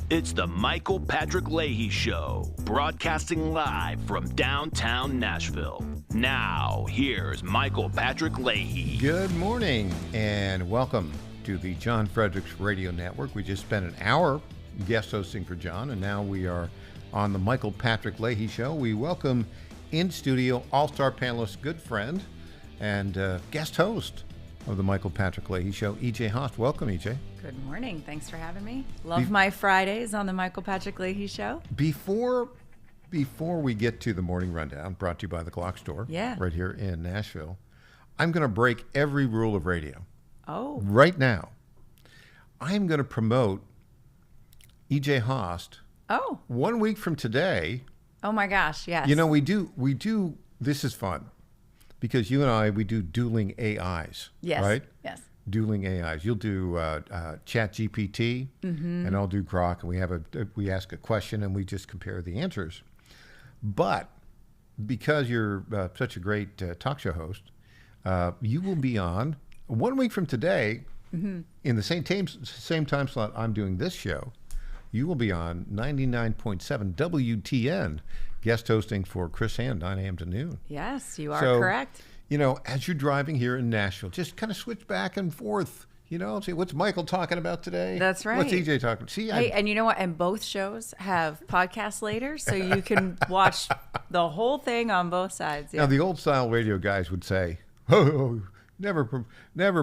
It's the Michael Patrick Leahy Show, broadcasting live from downtown Nashville. Now, here's Michael Patrick Leahy. Good morning and welcome to the John Fredericks Radio Network. We just spent an hour guest hosting for John, and now we are on the Michael Patrick Leahy Show. We welcome in studio all-star panelist, good friend, and guest host of the Michael Patrick Leahy Show, E.J. Haast. Welcome, E.J. Good morning. Thanks for having me. Love my Fridays on the Michael Patrick Leahy Show. Before we get to the morning rundown, brought to you by the Glock Store, right here in Nashville, I'm going to break every rule of radio. Oh. Right now, I'm going to promote E.J. Haast. Oh. 1 week from today. Oh my gosh, yes. You know, we do, this is fun because you and I, we do dueling AIs. Yes. Right? Yes. Dueling AIs. You'll do Chat GPT, and I'll do Grok, and we ask a question and we just compare the answers. But because you're such a great talk show host, you will be on 1 week from today in the same time slot I'm doing this show. You will be on 99.7 WTN, guest hosting for Chris Hand, 9 a.m. to noon. Yes, you are correct. You know, as you're driving here in Nashville, just kind of switch back and forth. You know, see, what's Michael talking about today? That's right. What's EJ talking about? See, and you know what? And both shows have podcasts later, so you can watch the whole thing on both sides. Yeah. Now, the old style radio guys would say, oh, never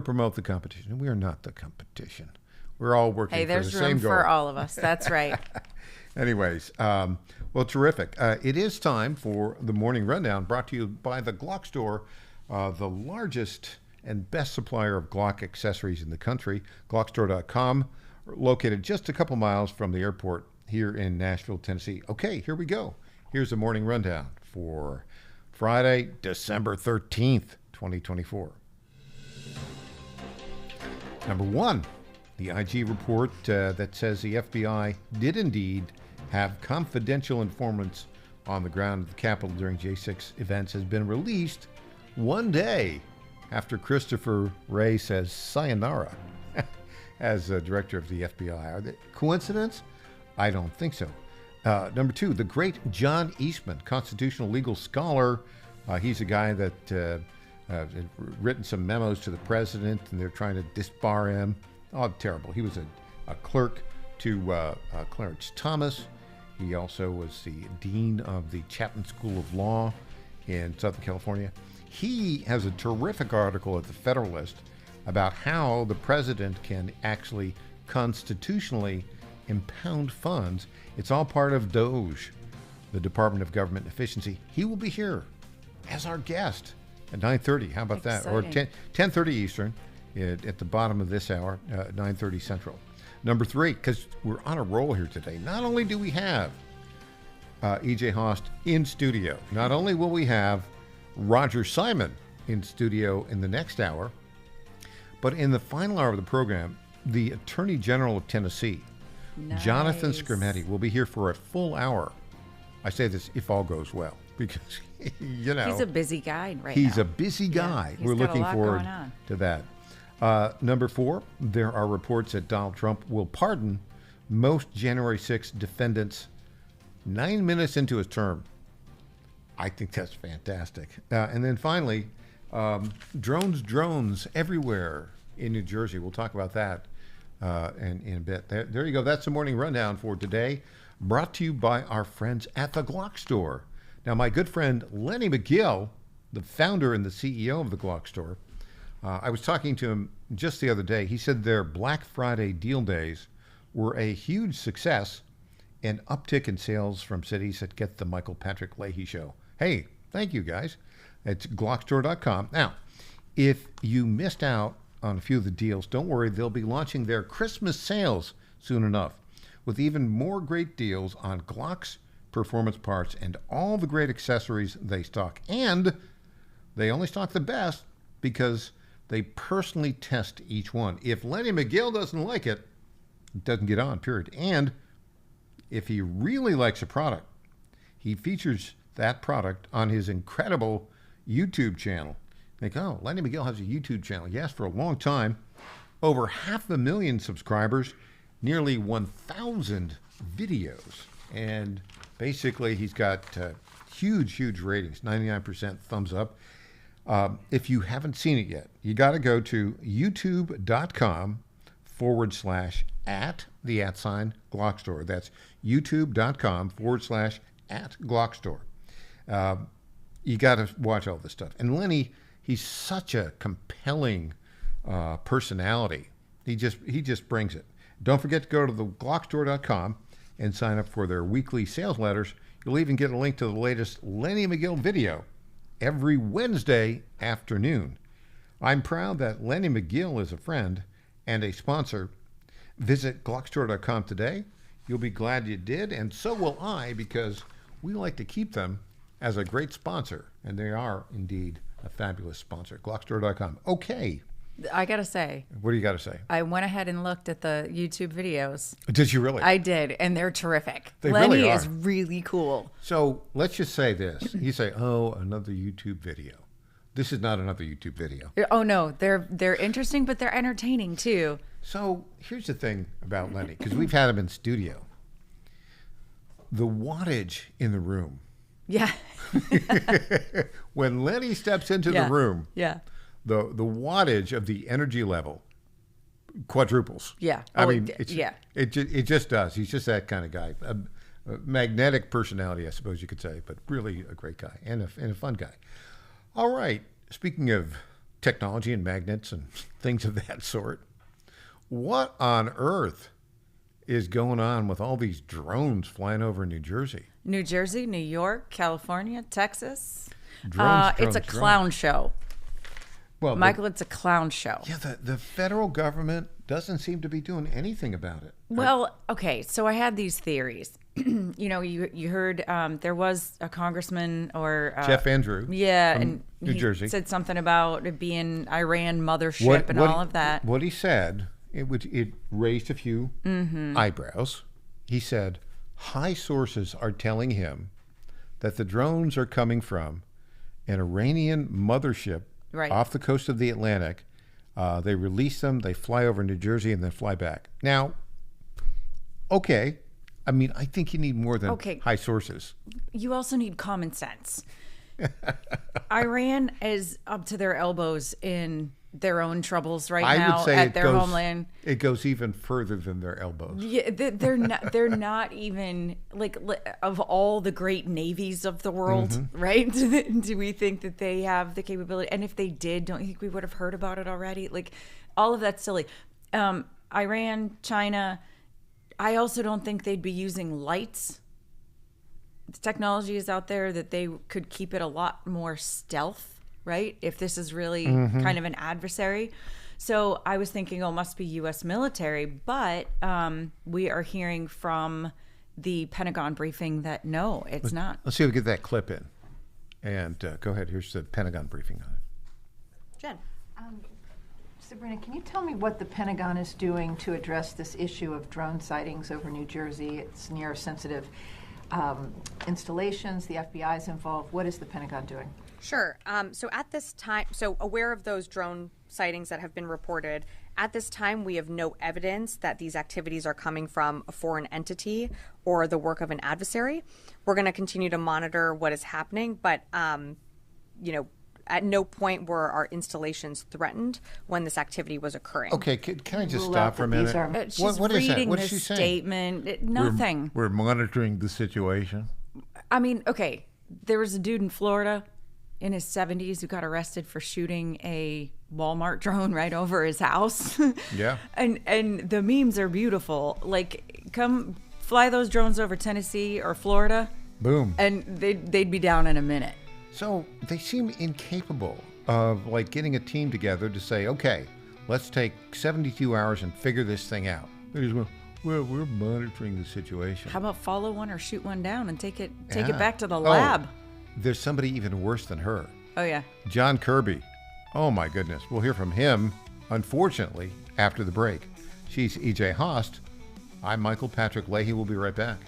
promote the competition. And we are not the competition. We're all working for the same goal. Hey, there's room for all of us. That's right. Anyways, well, terrific. It is time for the morning rundown, brought to you by the Glock Store, the largest and best supplier of Glock accessories in the country. Glockstore.com, located just a couple miles from the airport here in Nashville, Tennessee. Okay, here we go. Here's the morning rundown for Friday, December 13th, 2024. Number one, the IG report that says the FBI did indeed have confidential informants on the ground at the Capitol during J6 events has been released 1 day after Christopher Wray says sayonara as director of the FBI. Are they coincidence? I don't think so. Number two, the great John Eastman, constitutional legal scholar. He's a guy that written some memos to the president, and they're trying to disbar him. Oh, terrible. He was a clerk to Clarence Thomas. He also was the dean of the Chapman School of Law in Southern California. He has a terrific article at the Federalist about how the president can actually constitutionally impound funds. It's all part of DOGE, the Department of Government Efficiency. He will be here as our guest at 9:30. How about that? Or 10:30 Eastern at the bottom of this hour, 9:30 Central. Number three, because we're on a roll here today, not only do we have E.J. Haast in studio, not only will we have Roger Simon in studio in the next hour, but in the final hour of the program, the Attorney General of Tennessee, Jonathan Skrmetti, will be here for a full hour. I say this if all goes well, because, you know. He's a busy guy right He's now. a busy guy. Yeah, we're looking forward to that. Number four, there are reports that Donald Trump will pardon most January 6th defendants 9 minutes into his term. I think that's fantastic. And then finally, drones everywhere in New Jersey. We'll talk about that in a bit. There you go. That's the morning rundown for today, brought to you by our friends at the Glock Store. Now, my good friend Lenny McGill, the founder and the CEO of the Glock Store, I was talking to him just the other day. He said their Black Friday deal days were a huge success and uptick in sales from cities that get the Michael Patrick Leahy Show. Hey, thank you guys. It's Glockstore.com. Now, if you missed out on a few of the deals, don't worry. They'll be launching their Christmas sales soon enough with even more great deals on Glock's performance parts and all the great accessories they stock. And they only stock the best because they personally test each one. If Lenny McGill doesn't like it, it doesn't get on, period. And if he really likes a product, he features that product on his incredible YouTube channel. Think, oh, Lenny McGill has a YouTube channel. Yes, for a long time. Over 500,000 subscribers nearly 1,000 videos. And basically, he's got huge ratings, 99% thumbs up. If you haven't seen it yet, you got to go to youtube.com/@Glockstore. That's youtube.com/@Glockstore. You got to watch all this stuff. And Lenny, he's such a compelling personality. He just brings it. Don't forget to go to the Glockstore.com and sign up for their weekly sales letters. You'll even get a link to the latest Lenny McGill video every Wednesday afternoon. I'm proud that Lenny McGill is a friend and a sponsor. Visit Glockstore.com today. You'll be glad you did, and so will I, because we like to keep them as a great sponsor, and they are indeed a fabulous sponsor. Glockstore.com. Okay. I gotta say, What do you got to say? I went ahead and looked at the YouTube videos. Did you really? I did, and they're terrific. They Lenny really are. is really cool. So let's just say this. You say, oh, another YouTube video. This is not another YouTube video. Oh no, they're interesting, but they're entertaining too. So here's the thing about Lenny, because we've had him in studio. The wattage in the room. Yeah. When Lenny steps into the room, Yeah. the wattage of the energy level quadruples. Yeah. I mean, yeah. It just does. He's just that kind of guy. A magnetic personality, I suppose you could say, but really a great guy and a fun guy. All right. Speaking of technology and magnets and things of that sort, what on earth is going on with all these drones flying over New Jersey? New Jersey, New York, California, Texas. Drones, it's a clown show. Well, Michael, it's a clown show. Yeah, the federal government doesn't seem to be doing anything about it. Well, okay, so I had these theories. You heard there was a congressman or Jeff Andrew, and New he Jersey, said something about it being Iran mothership and all of that. What he said, it raised a few eyebrows. He said high sources are telling him that the drones are coming from an Iranian mothership off the coast of the Atlantic. They release them, they fly over New Jersey, and then fly back. Now, okay. I mean, I think you need more than high sources. You also need common sense. Iran is up to their elbows in their own troubles now at their homeland. It goes even further than their elbows. Yeah, they're not. They're not even like of all the great navies of the world, right? Do we think that they have the capability? And if they did, don't you think we would have heard about it already? Like, all of that's silly. Iran, China. I also don't think they'd be using lights. The technology is out there that they could keep it a lot more stealth, right? If this is really kind of an adversary. So I was thinking, it must be U.S. military. But we are hearing from the Pentagon briefing that no, it's not. Let's see if we get that clip in. And go ahead. Here's the Pentagon briefing on it. Jen. Sabrina, can you tell me what the Pentagon is doing to address this issue of drone sightings over New Jersey? It's near sensitive installations. The FBI is involved. What is the Pentagon doing? Sure. So at this time, aware of those drone sightings that have been reported, at this time we have no evidence that these activities are coming from a foreign entity or the work of an adversary. We're going to continue to monitor what is happening, but at no point were our installations threatened when this activity was occurring. Okay, can I just stop for a minute? She's what is that? reading What is this she saying? statement. Nothing. We're monitoring the situation. I mean, okay, there was a dude in Florida in his 70s who got arrested for shooting a Walmart drone right over his house. Yeah. And the memes are beautiful. Like, come fly those drones over Tennessee or Florida. Boom. And they'd be down in a minute. So they seem incapable of getting a team together to say, okay, let's take 72 hours and figure this thing out. They just went, well, we're monitoring the situation. How about follow one or shoot one down and take it back to the lab? There's somebody even worse than her. Oh yeah. John Kirby. Oh my goodness. We'll hear from him, unfortunately, after the break. She's EJ Host. I'm Michael Patrick Leahy. We'll be right back.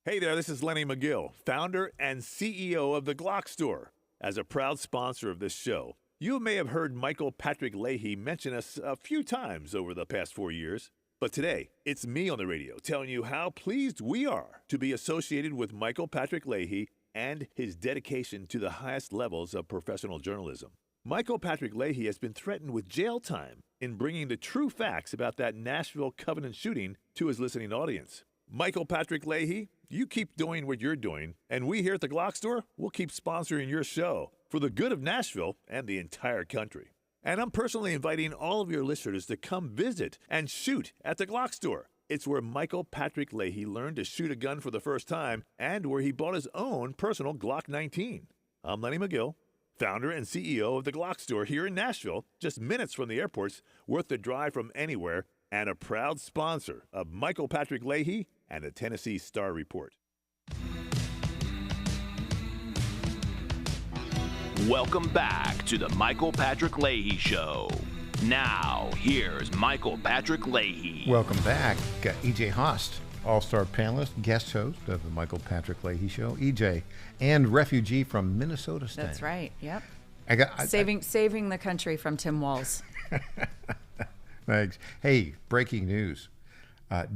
Hey there, this is Lenny McGill, founder and CEO of The Glock Store. As a proud sponsor of this show, you may have heard Michael Patrick Leahy mention us a few times over the past 4 years. But today, it's me on the radio telling you how pleased we are to be associated with Michael Patrick Leahy and his dedication to the highest levels of professional journalism. Michael Patrick Leahy has been threatened with jail time in bringing the true facts about that Nashville Covenant shooting to his listening audience. Michael Patrick Leahy, you keep doing what you're doing, and we here at the Glock Store will keep sponsoring your show for the good of Nashville and the entire country. And I'm personally inviting all of your listeners to come visit and shoot at the Glock Store. It's where Michael Patrick Leahy learned to shoot a gun for the first time and where he bought his own personal Glock 19. I'm Lenny McGill, founder and CEO of the Glock Store here in Nashville, just minutes from the airports, worth the drive from anywhere, and a proud sponsor of Michael Patrick Leahy and the Tennessee Star Report. Welcome back to the Michael Patrick Leahy Show. Now, here's Michael Patrick Leahy. Welcome back. EJ Haast, all-star panelist, guest host of the Michael Patrick Leahy Show. EJ, and refugee from Minnesota State. That's right. Yep. Saving the country from Tim Walz. Thanks. Hey, breaking news.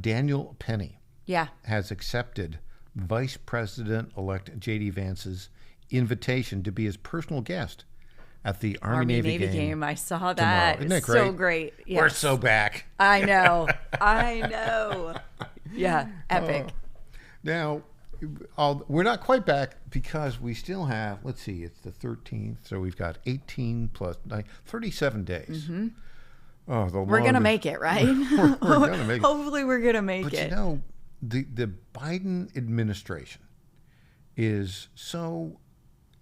Daniel Penny Yeah. has accepted Vice President-elect J.D. Vance's invitation to be his personal guest at the Army-Navy game. I saw that. Tomorrow. Isn't that great? So great. Yes. We're so back. I know. Yeah, epic. Now, we're not quite back because we still have, let's see, it's the 13th, so we've got 18 plus 9, 37 days. Mm-hmm. Oh, we're going to make it, right? We're going to make it. Hopefully we're going to make it. But you know, the Biden administration is so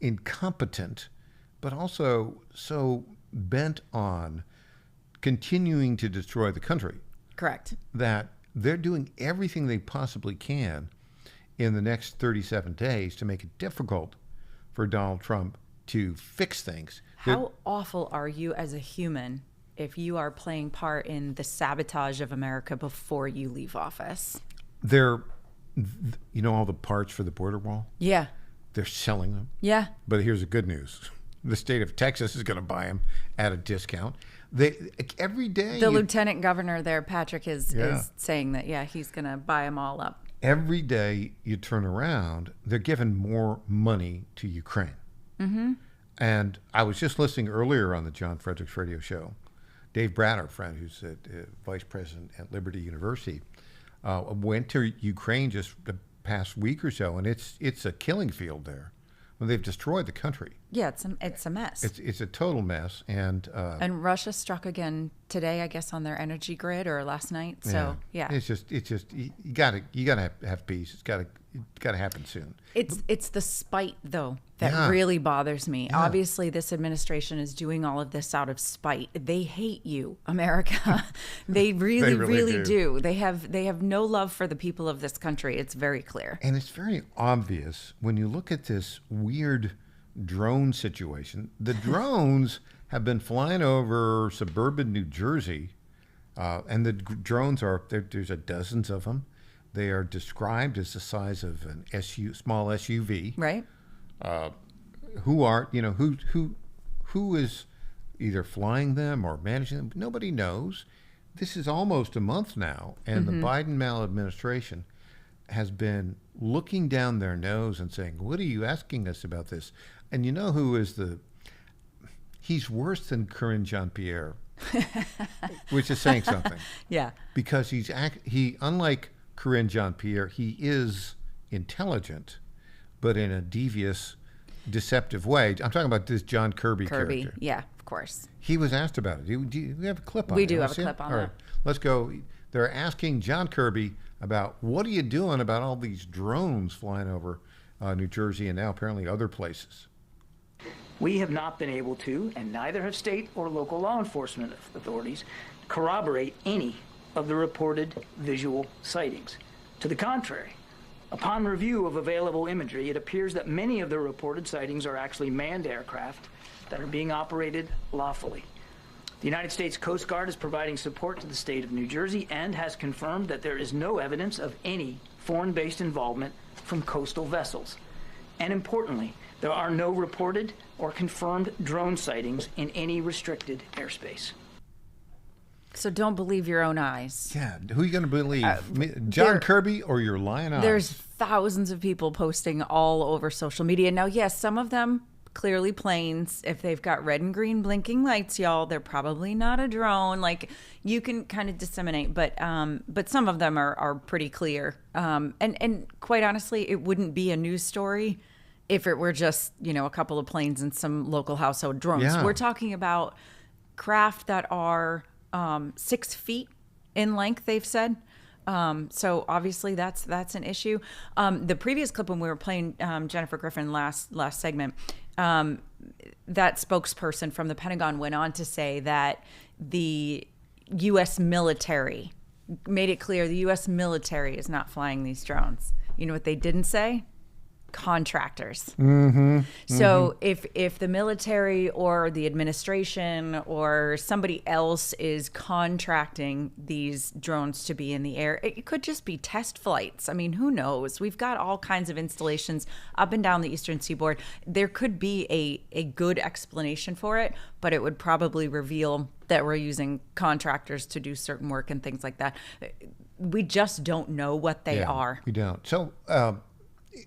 incompetent, but also so bent on continuing to destroy the country. Correct. That they're doing everything they possibly can in the next 37 days to make it difficult for Donald Trump to fix things. How awful are you as a human if you are playing part in the sabotage of America before you leave office? They're, you know, all the parts for the border wall? Yeah. They're selling them. Yeah. But here's the good news. The state of Texas is going to buy them at a discount. Every day. The lieutenant governor there, Patrick, is saying that, he's going to buy them all up. Every day you turn around, they're giving more money to Ukraine. Mm-hmm. And I was just listening earlier on the John Fredericks radio show. Dave Bratt, our friend, who's vice president at Liberty University, went to Ukraine just the past week or so, and it's a killing field there. Well, they've destroyed the country. Yeah, it's a mess. It's a total mess, and Russia struck again today, I guess, on their energy grid, or last night. So it's just you gotta have peace. It's gotta happen soon. It's the spite though that really bothers me. Yeah. Obviously, this administration is doing all of this out of spite. They hate you, America. They really do. They have no love for the people of this country. It's very clear. And it's very obvious when you look at this weird drone situation. The drones have been flying over suburban New Jersey, and the drones there's dozens of them. They are described as the size of an small SUV. Right. Who is either flying them or managing them? Nobody knows. This is almost a month now, and the Biden maladministration has been looking down their nose and saying, "What are you asking us about this?" And you know who is he's worse than Karine Jean-Pierre, which is saying something. Yeah. Because he unlike Karine Jean-Pierre, he is intelligent, but in a devious, deceptive way. I'm talking about this John Kirby character. Yeah, of course. He was asked about it. Do you have a clip on it? We do have a clip on All that. right, let's go. They're asking John Kirby about what are you doing about all these drones flying over New Jersey and now apparently other places. We have not been able to, and neither have state or local law enforcement authorities, corroborate any of the reported visual sightings. To the contrary, upon review of available imagery, it appears that many of the reported sightings are actually manned aircraft that are being operated lawfully. The United States Coast Guard is providing support to the state of New Jersey and has confirmed that there is no evidence of any foreign-based involvement from coastal vessels. And importantly, there are no reported or confirmed drone sightings in any restricted airspace. So don't believe your own eyes. Yeah, who are you going to believe? John Kirby or your lion eyes? There's thousands of people posting all over social media. Now, yes, some of them clearly planes. If they've got red and green blinking lights, y'all, they're probably not a drone. Like, you can kind of disseminate, but some of them are pretty clear. And quite honestly, it wouldn't be a news story if it were just, a couple of planes and some local household drones. Yeah. We're talking about craft that are 6 feet in length, they've said. So obviously that's an issue. The previous clip when we were playing Jennifer Griffin last segment, that spokesperson from the Pentagon went on to say that the U.S. military made it clear the U.S. military is not flying these drones. You know what they didn't say? Contractors. So if the military or the administration or somebody else is contracting these drones to be in the air, it could just be test flights. I mean, who knows? We've got all kinds of installations up and down the eastern seaboard. There could be a good explanation for it, but it would probably reveal that we're using contractors to do certain work and things like that. We just don't know what they are. We don't. So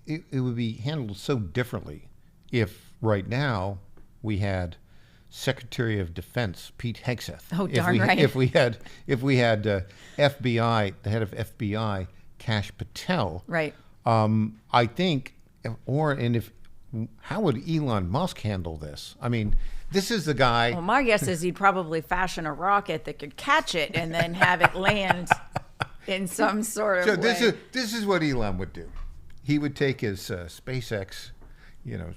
it would be handled so differently if right now we had Secretary of Defense Pete Hegseth. Oh, darn right. If we had FBI, the head of FBI, Kash Patel. Right. I think, how would Elon Musk handle this? I mean, this is the guy. Well, my guess is he'd probably fashion a rocket that could catch it and then have it land in some sort of way. This is what Elon would do. He would take his SpaceX,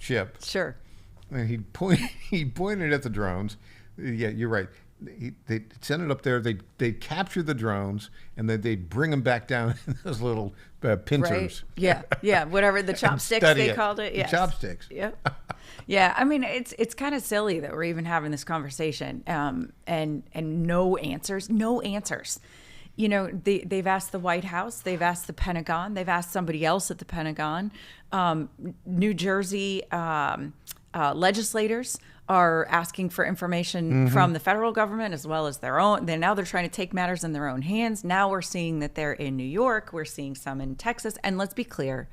ship. Sure. And he'd point it at the drones. Yeah, you're right. They'd send it up there. They'd capture the drones, and then they'd bring them back down in those little pincers. Right. Yeah. Whatever the chopsticks they called it. Yes. Chopsticks. Yeah. Yeah. I mean, it's kind of silly that we're even having this conversation. And no answers. No answers. They've asked the White House, they've asked the Pentagon, they've asked somebody else at the Pentagon. New Jersey legislators are asking for information from the federal government as well as their own. Now they're trying to take matters in their own hands. Now we're seeing that they're in New York. We're seeing some in Texas. And let's be clear,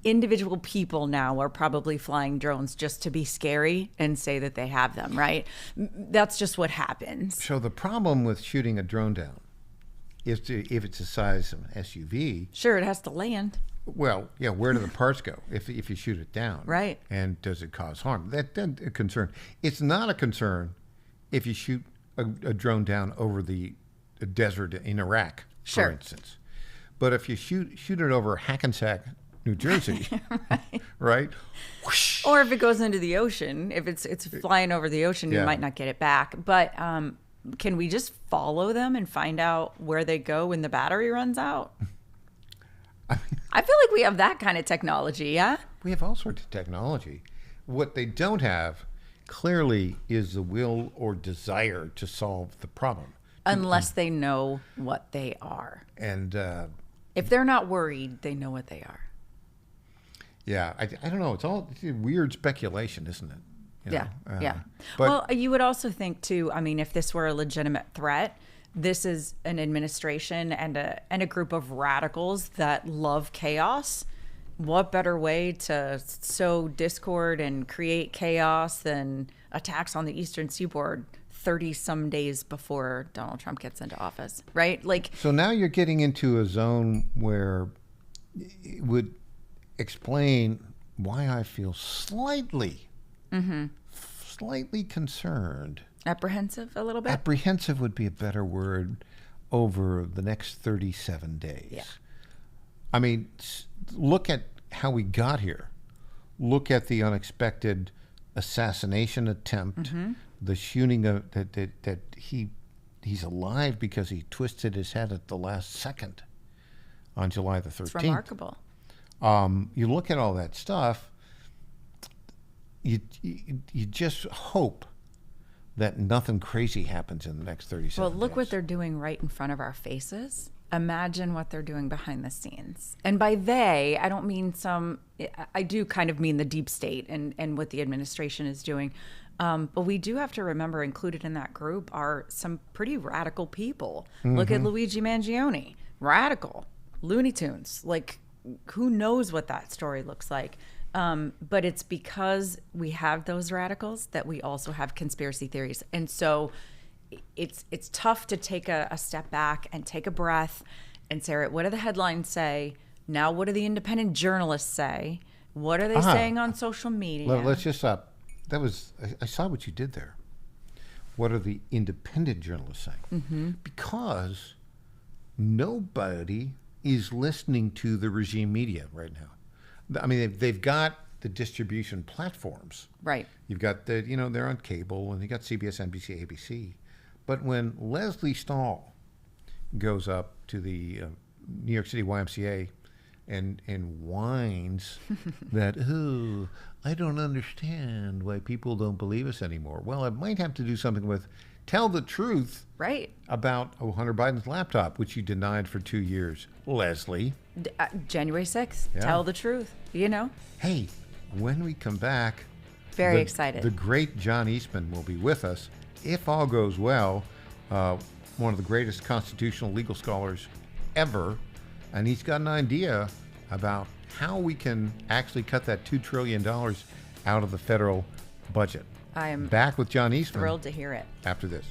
individual people now are probably flying drones just to be scary and say that they have them, right? That's just what happens. So the problem with shooting a drone down, if it's the size of an SUV, sure, it has to land. Well, yeah, where do the parts go if you shoot it down? Right. And does it cause harm? That's a concern. It's not a concern if you shoot a drone down over the desert in Iraq, for instance. But if you shoot it over Hackensack, New Jersey, right? Whoosh. Or if it goes into the ocean, if it's flying over the ocean, you might not get it back. But can we just follow them and find out where they go when the battery runs out? I feel like we have that kind of technology, yeah? We have all sorts of technology. What they don't have, clearly, is the will or desire to solve the problem. Unless they know what they are. And if they're not worried, they know what they are. Yeah, I don't know. It's weird speculation, isn't it? Yeah. Well, you would also think, too, I mean, if this were a legitimate threat, this is an administration and a group of radicals that love chaos. What better way to sow discord and create chaos than attacks on the eastern seaboard 30-some days before Donald Trump gets into office, right? So now you're getting into a zone where it would explain why I feel slightly concerned. Apprehensive a little bit? Apprehensive would be a better word over the next 37 days. Yeah. I mean, look at how we got here. Look at the unexpected assassination attempt, the shooting of that he's alive because he twisted his head at the last second on July the 13th. It's remarkable. You look at all that stuff, you just hope that nothing crazy happens in the next 37 Well, look days. what they're doing right in front of our faces. Imagine what they're doing behind the scenes. And by they, I don't mean I do kind of mean the deep state and what the administration is doing. But we do have to remember included in that group are some pretty radical people. Look at Luigi Mangione, radical, Looney Tunes. Like, who knows what that story looks like? But it's because we have those radicals that we also have conspiracy theories. And so it's tough to take a step back and take a breath and say, all right, what do the headlines say? Now, what do the independent journalists say? What are they saying on social media? Let's just stop. I saw what you did there. What are the independent journalists saying? Because nobody is listening to the regime media right now. I mean, they've got the distribution platforms. Right. You've got they're on cable, and you got CBS, NBC, ABC. But when Leslie Stahl goes up to the New York City YMCA and whines that, oh, I don't understand why people don't believe us anymore. Well, it might have to do something with tell the truth about Hunter Biden's laptop, which you denied for 2 years. Leslie. January 6th. Yeah. Tell the truth, Hey, when we come back, very excited. The great John Eastman will be with us. If all goes well, one of the greatest constitutional legal scholars ever, and he's got an idea about how we can actually cut that $2 trillion out of the federal budget. I am back with John Eastman. Thrilled to hear it. After this.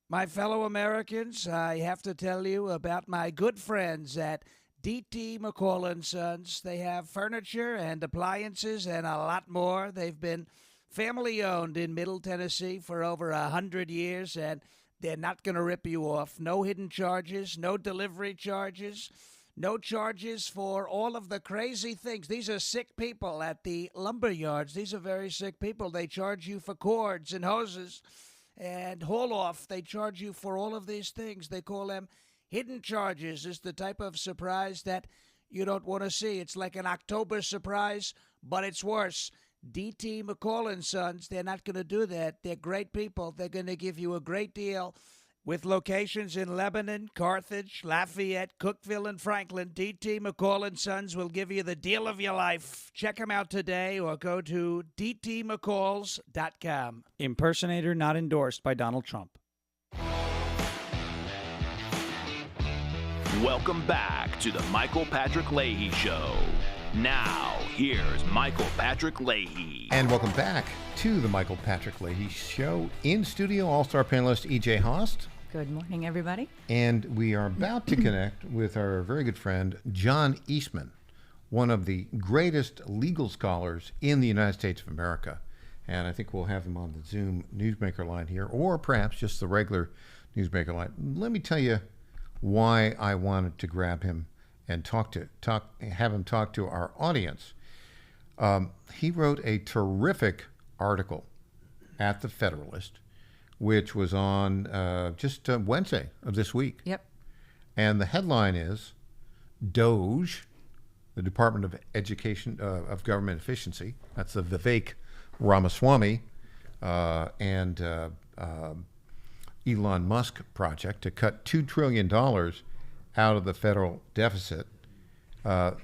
My fellow Americans, I have to tell you about my good friends at D.T. McCall & Sons. They have furniture and appliances and a lot more. They've been family-owned in Middle Tennessee for over 100 years, and they're not going to rip you off. No hidden charges, no delivery charges, no charges for all of the crazy things. These are sick people at the lumber yards. These are very sick people. They charge you for cords and hoses and haul off. They charge you for all of these things. They call them hidden charges. It's the type of surprise that you don't want to see. It's like an October surprise, but it's worse. D.T. McCall & Sons, they're not going to do that. They're great people. They're going to give you a great deal. With locations in Lebanon, Carthage, Lafayette, Cookeville, and Franklin, D.T. McCall & Sons will give you the deal of your life. Check them out today or go to dtmccalls.com. Impersonator not endorsed by Donald Trump. Welcome back to the Michael Patrick Leahy Show. Now, here's Michael Patrick Leahy. And welcome back to the Michael Patrick Leahy Show. In studio, all-star panelist E.J. Host. Good morning, everybody. And we are about to connect with our very good friend, John Eastman, one of the greatest legal scholars in the United States of America. And I think we'll have him on the Zoom Newsmaker line here, or perhaps just the regular Newsmaker line. Let me tell you why I wanted to grab him and have him talk to our audience. He wrote a terrific article at the Federalist, which was on just Wednesday of this week. Yep. And the headline is DOGE, the Department of Education of Government Efficiency. That's the Vivek Ramaswamy and Elon Musk project to cut $2 trillion out of the federal deficit, that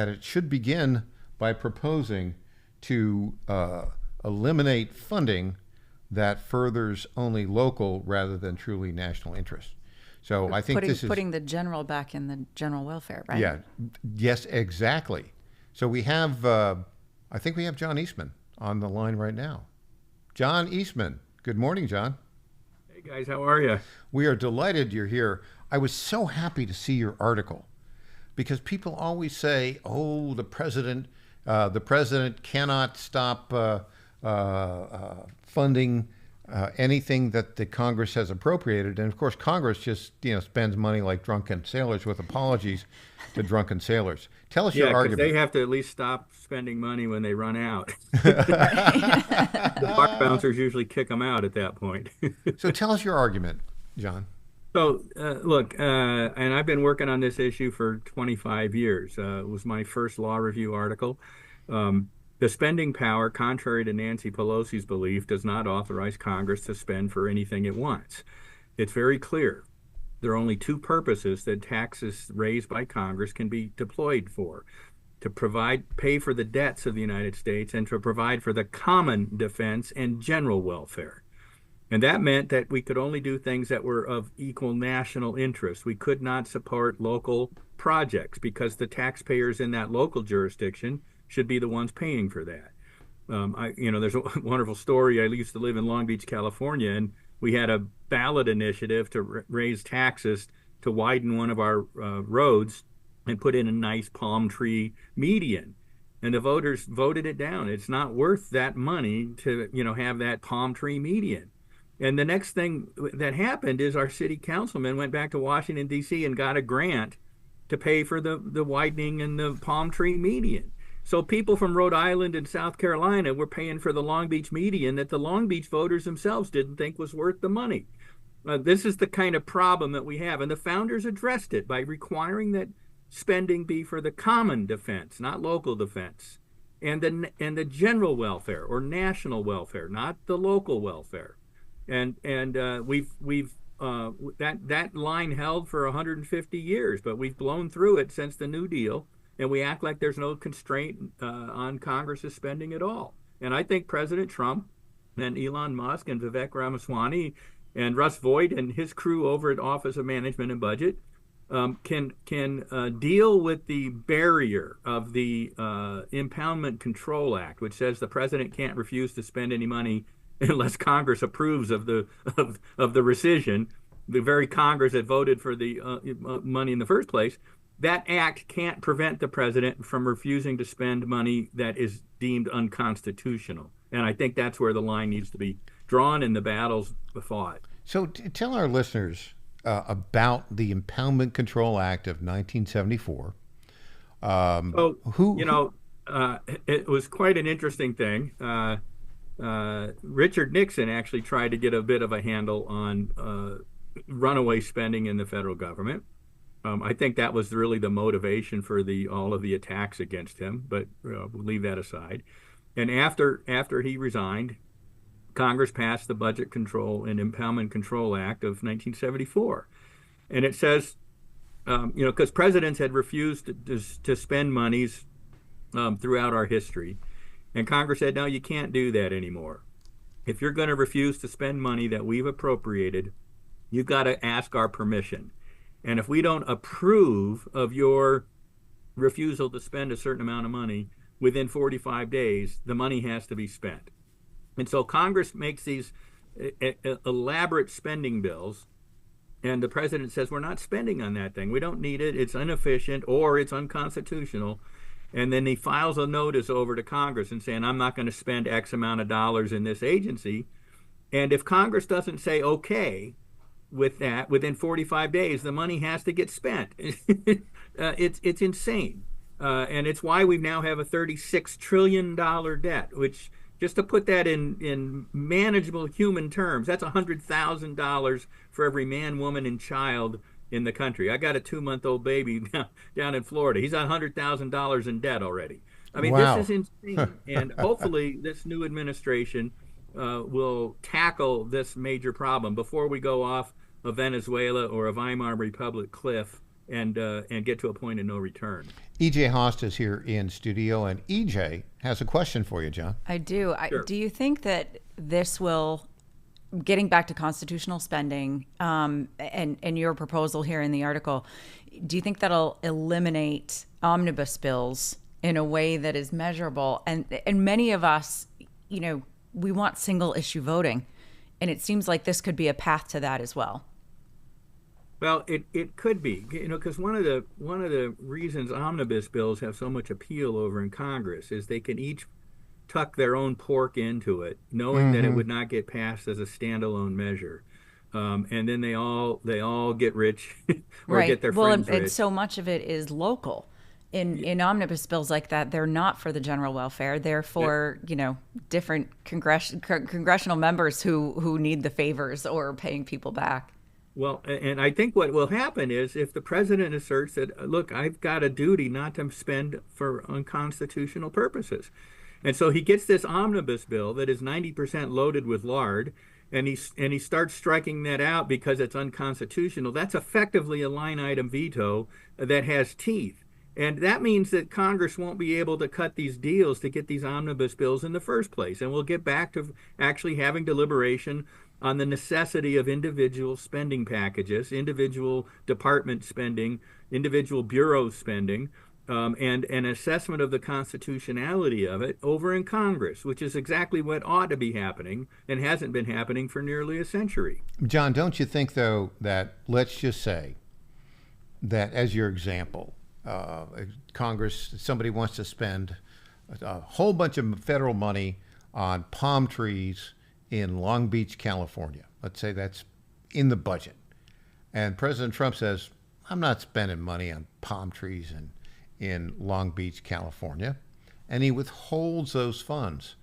it should begin by proposing to eliminate funding that furthers only local rather than truly national interests. So I think putting the general back in the general welfare, right? Yeah. Yes, exactly. So we have, I think we have John Eastman on the line right now. John Eastman. Good morning, John. Hey guys, how are you? We are delighted you're here. I was so happy to see your article because people always say, "Oh, the president cannot stop funding anything that the Congress has appropriated," and of course, Congress just spends money like drunken sailors. With apologies to drunken sailors. Tell us your argument. They have to at least stop spending money when they run out. The park bouncers usually kick them out at that point. So tell us your argument, John. So look, and I've been working on this issue for 25 years. It was my first law review article. The spending power, contrary to Nancy Pelosi's belief, does not authorize Congress to spend for anything it wants. It's very clear. There are only two purposes that taxes raised by Congress can be deployed for: to pay for the debts of the United States and to provide for the common defense and general welfare. And that meant that we could only do things that were of equal national interest. We could not support local projects because the taxpayers in that local jurisdiction should be the ones paying for that. There's a wonderful story. I used to live in Long Beach, California, and we had a ballot initiative to raise taxes to widen one of our roads and put in a nice palm tree median. And the voters voted it down. It's not worth that money to, have that palm tree median. And the next thing that happened is our city councilman went back to Washington, D.C. and got a grant to pay for the widening and the palm tree median. So people from Rhode Island and South Carolina were paying for the Long Beach median that the Long Beach voters themselves didn't think was worth the money. This is the kind of problem that we have. And the founders addressed it by requiring that spending be for the common defense, not local defense, and the general welfare or national welfare, not the local welfare. And we've that line held for 150 years, but we've blown through it since the New Deal, and we act like there's no constraint on Congress's spending at all. And I think President Trump and Elon Musk and Vivek Ramaswamy and Russ Voigt and his crew over at Office of Management and Budget can deal with the barrier of the Impoundment Control Act, which says the president can't refuse to spend any money unless Congress approves of the rescission, the very Congress that voted for the money in the first place. That act can't prevent the president from refusing to spend money that is deemed unconstitutional. And I think that's where the line needs to be drawn and the battles fought. So tell our listeners about the Impoundment Control Act of 1974. It was quite an interesting thing. Richard Nixon actually tried to get a bit of a handle on runaway spending in the federal government. I think that was really the motivation for all of the attacks against him, but we'll leave that aside. And after he resigned, Congress passed the Budget Control and Impoundment Control Act of 1974. And it says, because presidents had refused to spend monies throughout our history. And Congress said, no, you can't do that anymore. If you're going to refuse to spend money that we've appropriated, you've got to ask our permission. And if we don't approve of your refusal to spend a certain amount of money within 45 days, the money has to be spent. And so Congress makes these elaborate spending bills, and the president says, we're not spending on that thing. We don't need it. It's inefficient or it's unconstitutional. And then he files a notice over to Congress and saying, I'm not going to spend X amount of dollars in this agency. And if Congress doesn't say okay with that, within 45 days, the money has to get spent. It's insane. And it's why we now have a $36 trillion debt, which, just to put that in manageable human terms, that's $100,000 for every man, woman, and child in the country. I got a 2-month-old baby down in Florida. He's $100,000 in debt already. I mean, wow. This is insane. And hopefully this new administration will tackle this major problem before we go off a Venezuela or a Weimar Republic cliff and get to a point of no return. E.J. Host is here in studio, and E.J. has a question for you, John. I do. Sure. Do you think that this will, getting back to constitutional spending and your proposal here in the article, do you think that'll eliminate omnibus bills in a way that is measurable? And many of us, we want single issue voting, and it seems like this could be a path to that as well. Well, it could be, because one of the reasons omnibus bills have so much appeal over in Congress is they can each tuck their own pork into it, knowing that it would not get passed as a standalone measure, and then they all get rich or right. get their friends rich. And so much of it is local. In omnibus bills like that, they're not for the general welfare. They're for different congressional members who need the favors or paying people back. Well, and I think what will happen is if the president asserts that, look, I've got a duty not to spend for unconstitutional purposes. And so he gets this omnibus bill that is 90% loaded with lard, and he starts striking that out because it's unconstitutional. That's effectively a line item veto that has teeth. And that means that Congress won't be able to cut these deals to get these omnibus bills in the first place. And we'll get back to actually having deliberation on the necessity of individual spending packages, individual department spending, individual bureau spending, and an assessment of the constitutionality of it over in Congress, which is exactly what ought to be happening and hasn't been happening for nearly a century. John, don't you think, though, that let's just say that as your example, Congress, somebody wants to spend a whole bunch of federal money on palm trees in Long Beach, California. Let's say that's in the budget. And President Trump says, I'm not spending money on palm trees in Long Beach, California. And he withholds those funds.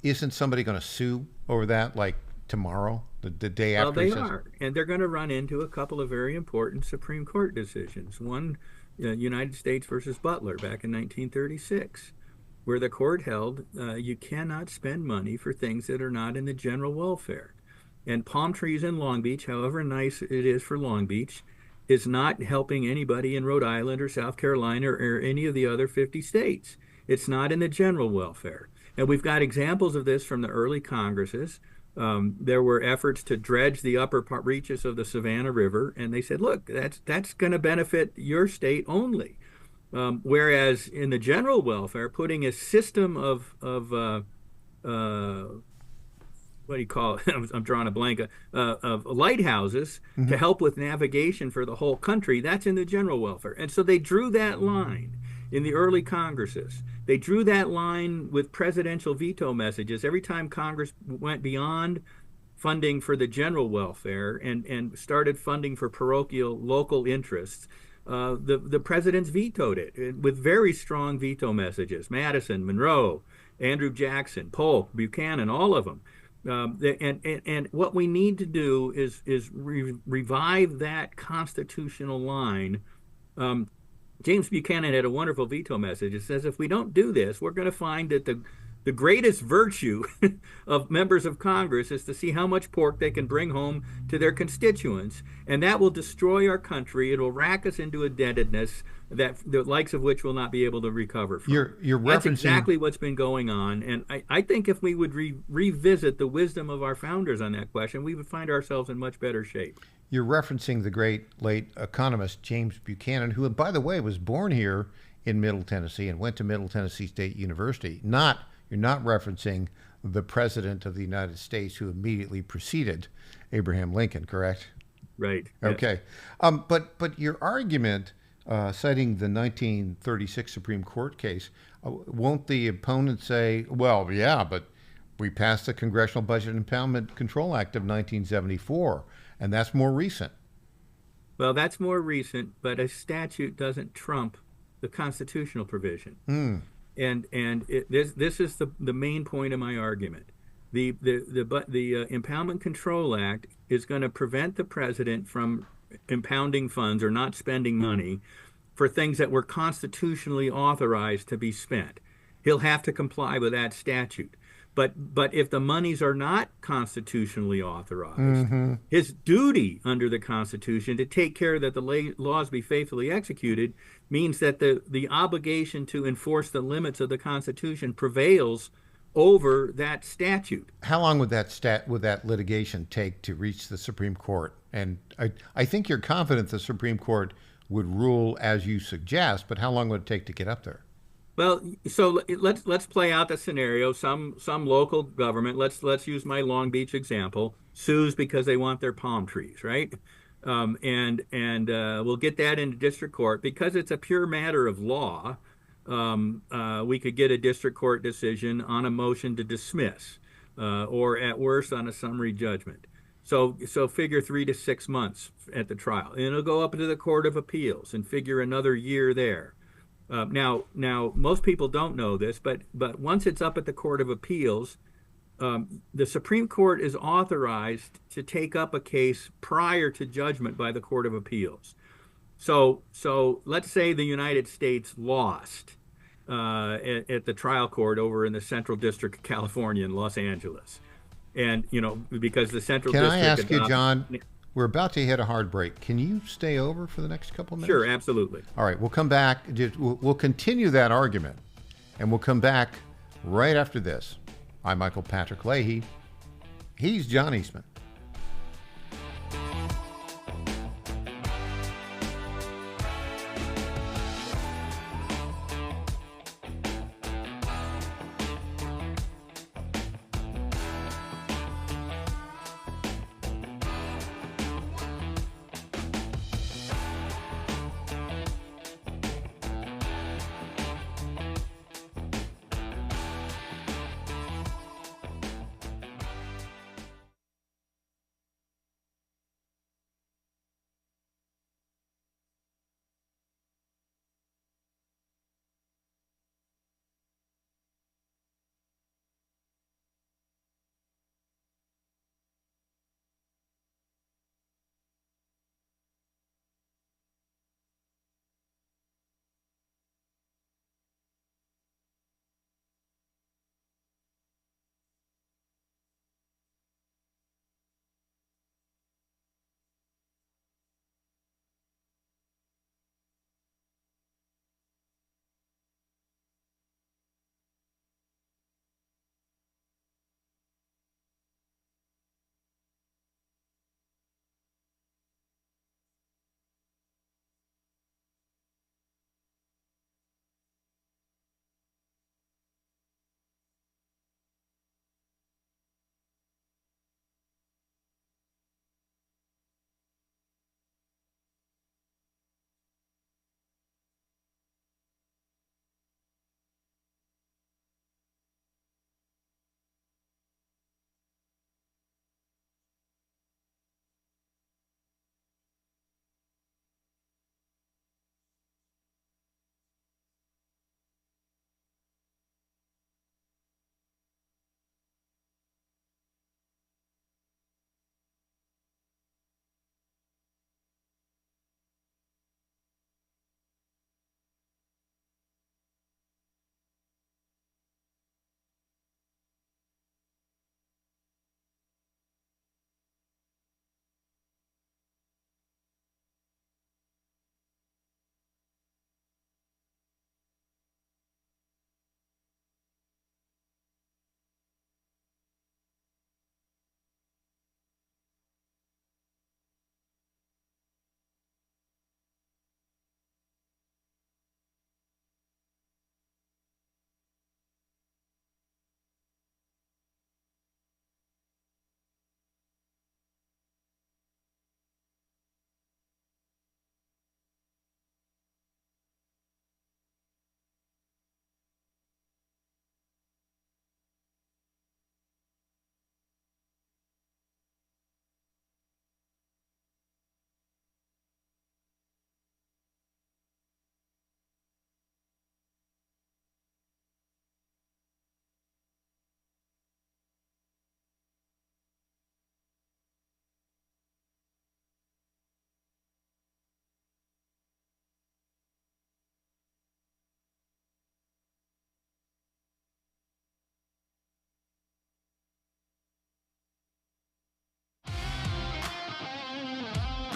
Isn't somebody going to sue over that, like tomorrow, the day after? Well, they are. And they're going to run into a couple of very important Supreme Court decisions. One, United States versus Butler back in 1936. Where the court held you cannot spend money for things that are not in the general welfare. And palm trees in Long Beach, however nice it is for Long Beach, is not helping anybody in Rhode Island or South Carolina or any of the other 50 states. It's not in the general welfare. And we've got examples of this from the early Congresses. There were efforts to dredge the upper reaches of the Savannah River, and they said, look, that's going to benefit your state only. Whereas in the general welfare, putting a system of what do you call it? I'm drawing a blank of lighthouses to help with navigation for the whole country. That's in the general welfare. And so they drew that line in the early Congresses. They drew that line with presidential veto messages. Every time Congress went beyond funding for the general welfare and started funding for parochial local interests, the presidents vetoed it with very strong veto messages. Madison, Monroe, Andrew Jackson, Polk, Buchanan, all of them. And what we need to do is revive that constitutional line. James Buchanan had a wonderful veto message. It says, if we don't do this, we're going to find that the greatest virtue of members of Congress is to see how much pork they can bring home to their constituents, and that will destroy our country. It'll rack us into indebtedness that the likes of which will not be able to recover from. You're That's referencing exactly what's been going on, and I think if we would revisit the wisdom of our founders on that question, we would find ourselves in much better shape. You're referencing the great late economist James Buchanan, who, by the way, was born here in Middle Tennessee and went to Middle Tennessee State University. You're not referencing the President of the United States who immediately preceded Abraham Lincoln, correct? Right. Okay. Yes. But your argument, citing the 1936 Supreme Court case, won't the opponent say, well, yeah, but we passed the Congressional Budget Impoundment Control Act of 1974, and that's more recent? Well, that's more recent, but a statute doesn't trump the constitutional provision. And this is the main point of my argument. The Impoundment Control Act is going to prevent the president from impounding funds or not spending money for things that were constitutionally authorized to be spent. He'll have to comply with that statute. But if the monies are not constitutionally authorized, his duty under the Constitution to take care that the laws be faithfully executed means that the obligation to enforce the limits of the Constitution prevails over that statute. How long would that litigation take to reach the Supreme Court? And I think you're confident the Supreme Court would rule as you suggest, but how long would it take to get up there? Well, so let's play out the scenario. Some local government, let's use my Long Beach example, sues because they want their palm trees, right? And we'll get that into district court because it's a pure matter of law. We could get a district court decision on a motion to dismiss, or at worst on a summary judgment. So figure 3 to 6 months at the trial, and it'll go up to the Court of Appeals and figure another year there. Now, most people don't know this, but once it's up at the Court of Appeals, the Supreme Court is authorized to take up a case prior to judgment by the Court of Appeals. So let's say the United States lost at the trial court over in the Central District of California in Los Angeles, and because the Central Can District. I ask you, John? We're about to hit a hard break. Can you stay over for the next couple of minutes? Sure, absolutely. All right, we'll come back. We'll continue that argument, and we'll come back right after this. I'm Michael Patrick Leahy. He's John Eastman.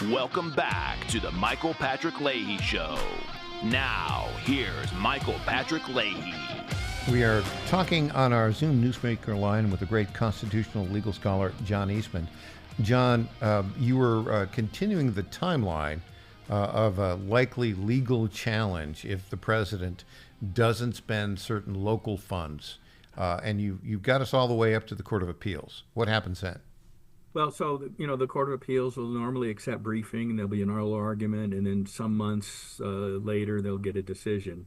Welcome back to the Michael Patrick Leahy Show. Now, here's Michael Patrick Leahy. We are talking on our Zoom Newsmaker line with the great constitutional legal scholar, John Eastman. John, you were continuing the timeline of a likely legal challenge if the president doesn't spend certain local funds. And you got us all the way up to the Court of Appeals. What happens then? Well, so, the Court of Appeals will normally accept briefing, and there'll be an oral argument, and then some months later they'll get a decision.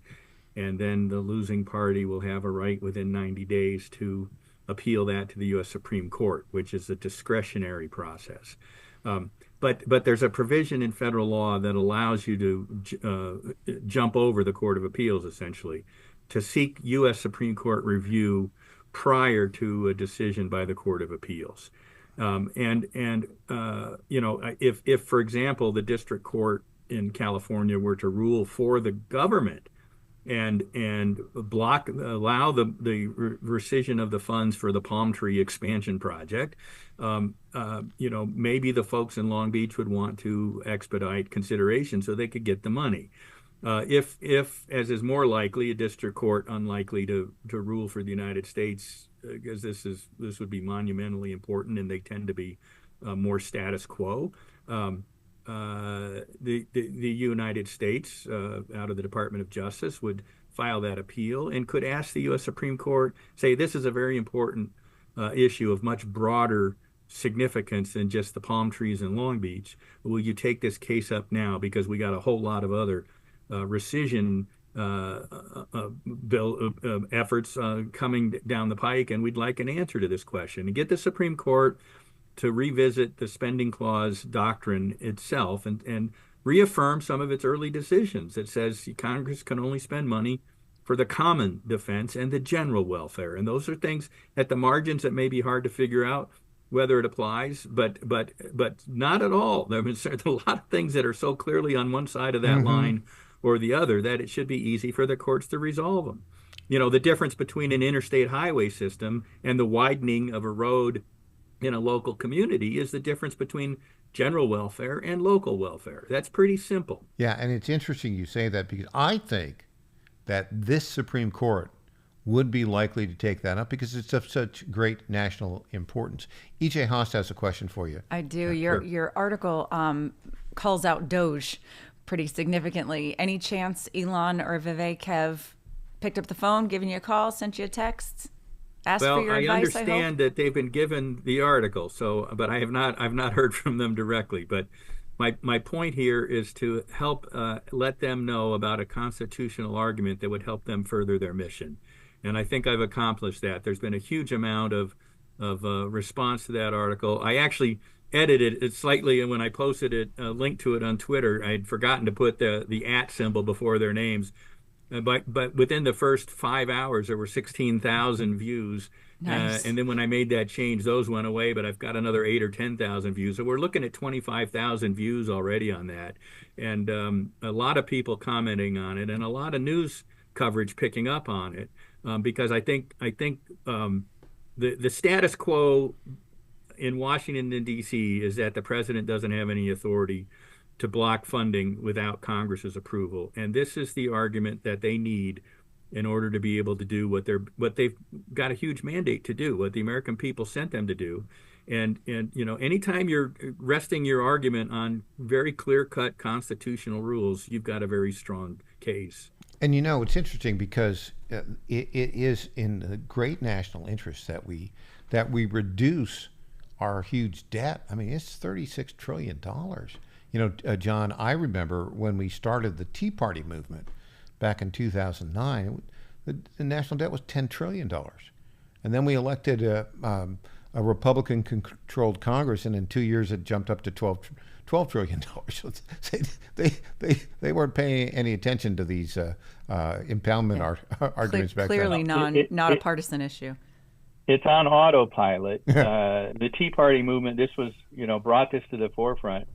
And then the losing party will have a right within 90 days to appeal that to the U.S. Supreme Court, which is a discretionary process. But there's a provision in federal law that allows you to jump over the Court of Appeals, essentially, to seek U.S. Supreme Court review prior to a decision by the Court of Appeals. If, for example, the district court in California were to rule for the government and allow the rescission of the funds for the Palm Tree expansion project, maybe the folks in Long Beach would want to expedite consideration so they could get the money. If, as is more likely, a district court unlikely to rule for the United States, because this would be monumentally important, and they tend to be more status quo. The United States, out of the Department of Justice, would file that appeal and could ask the U.S. Supreme Court, say, this is a very important issue of much broader significance than just the palm trees in Long Beach. Will you take this case up now, because we got a whole lot of other rescission bill efforts coming down the pike, and we'd like an answer to this question, and get the Supreme Court to revisit the spending clause doctrine itself and reaffirm some of its early decisions that says Congress can only spend money for the common defense and the general welfare. And those are things at the margins that may be hard to figure out whether it applies, but not at all. There's a lot of things that are so clearly on one side of that line or the other that it should be easy for the courts to resolve them. The difference between an interstate highway system and the widening of a road in a local community is the difference between general welfare and local welfare. That's pretty simple. Yeah, and it's interesting you say that, because I think that this Supreme Court would be likely to take that up because it's of such great national importance. E.J. Haas has a question for you. I do. Your article calls out Doge pretty significantly. Any chance Elon or Vivek have picked up the phone, given you a call, sent you a text, asked for your advice? I understand that they've been given the article, but I've not heard from them directly. But my point here is to help let them know about a constitutional argument that would help them further their mission. And I think I've accomplished that. There's been a huge amount of response to that article. I actually edited it slightly, and when I posted it, linked to it on Twitter, I'd forgotten to put the @ symbol before their names. But within the first 5 hours, there were 16,000 views. Nice. And then when I made that change, those went away, but I've got another 8,000 or 10,000 views. So we're looking at 25,000 views already on that. And a lot of people commenting on it, and a lot of news coverage picking up on it. Because I think the status quo in Washington and D.C. is that the president doesn't have any authority to block funding without Congress's approval, and this is the argument that they need in order to be able to do what they've got a huge mandate to do, what the American people sent them to do. And anytime you're resting your argument on very clear-cut constitutional rules, you've got a very strong case. And it's interesting because it is in the great national interest that we reduce our huge debt. I mean, it's $36 trillion. John, I remember when we started the Tea Party movement back in 2009, the national debt was $10 trillion. And then we elected a Republican-controlled Congress, and in 2 years it jumped up to $12 trillion. So they weren't paying any attention to these impoundment arguments back then. Clearly not a partisan issue. It's on autopilot. The Tea Party movement, this was, brought this to the forefront.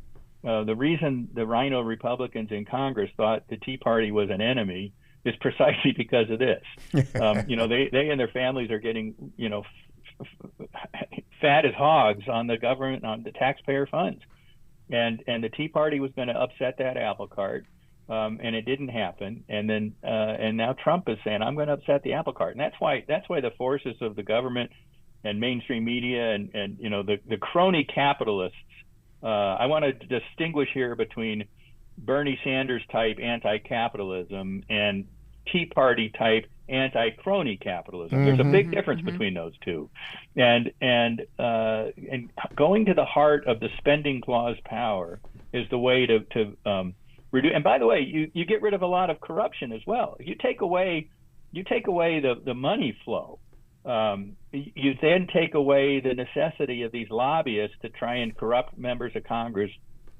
The reason the Rhino Republicans in Congress thought the Tea Party was an enemy is precisely because of this. They and their families are getting, fat as hogs on the government, on the taxpayer funds. and the Tea Party was going to upset that apple cart, and it didn't happen. And then and now Trump is saying, I'm going to upset the apple cart, and that's why the forces of the government and mainstream media and the crony capitalists. I want to distinguish here between Bernie Sanders type anti-capitalism and Tea Party type anti-crony capitalism. There's a big difference between those two, and going to the heart of the spending clause power is the way to reduce. And by the way, you get rid of a lot of corruption as well. You take away the money flow. You then take away the necessity of these lobbyists to try and corrupt members of Congress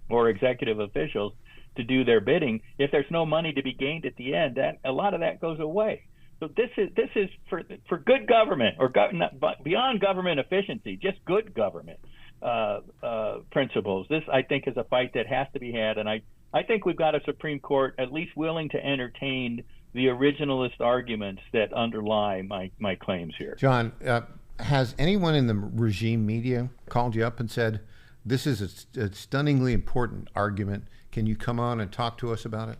or executive officials to do their bidding. If there's no money to be gained at the end, that a lot of that goes away. So this is for good government, or beyond government efficiency, just good government principles. This, I think, is a fight that has to be had, and I think we've got a Supreme Court at least willing to entertain the originalist arguments that underlie my claims here. John, has anyone in the regime media called you up and said, this is a stunningly important argument? Can you come on and talk to us about it?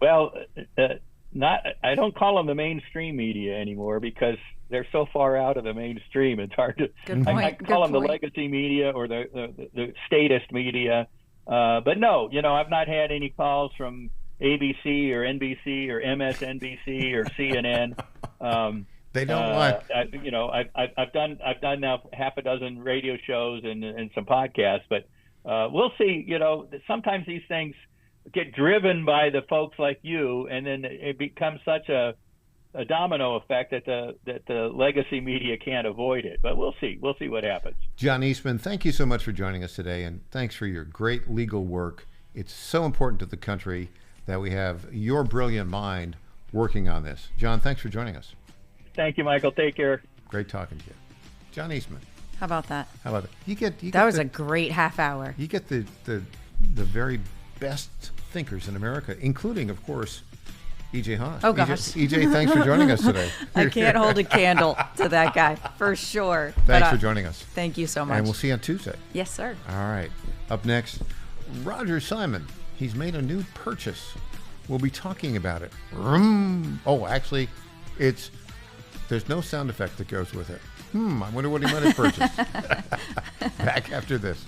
Well, I don't call them the mainstream media anymore because they're so far out of the mainstream. It's hard to. I call them the legacy media or the statist media. But no, I've not had any calls from ABC or NBC or MSNBC or CNN. They don't like. I've done now half a dozen radio shows and some podcasts, but we'll see. Sometimes these things get driven by the folks like you, and then it becomes such a domino effect that the legacy media can't avoid it. But we'll see. We'll see what happens. John Eastman, thank you so much for joining us today, and thanks for your great legal work. It's so important to the country that we have your brilliant mind working on this. John, thanks for joining us. Thank you, Michael. Take care. Great talking to you. John Eastman. How about that? How about that? You get that was a great half hour. You get the very best thinkers in America, including, of course, E.J. Haas. Oh, gosh. EJ, thanks for joining us today. I can't hold a candle to that guy, for sure. Thanks for joining us. Thank you so much. And we'll see you on Tuesday. Yes, sir. All right. Up next, Roger Simon. He's made a new purchase. We'll be talking about it. Oh, actually, there's no sound effect that goes with it. I wonder what he might have purchased. Back after this.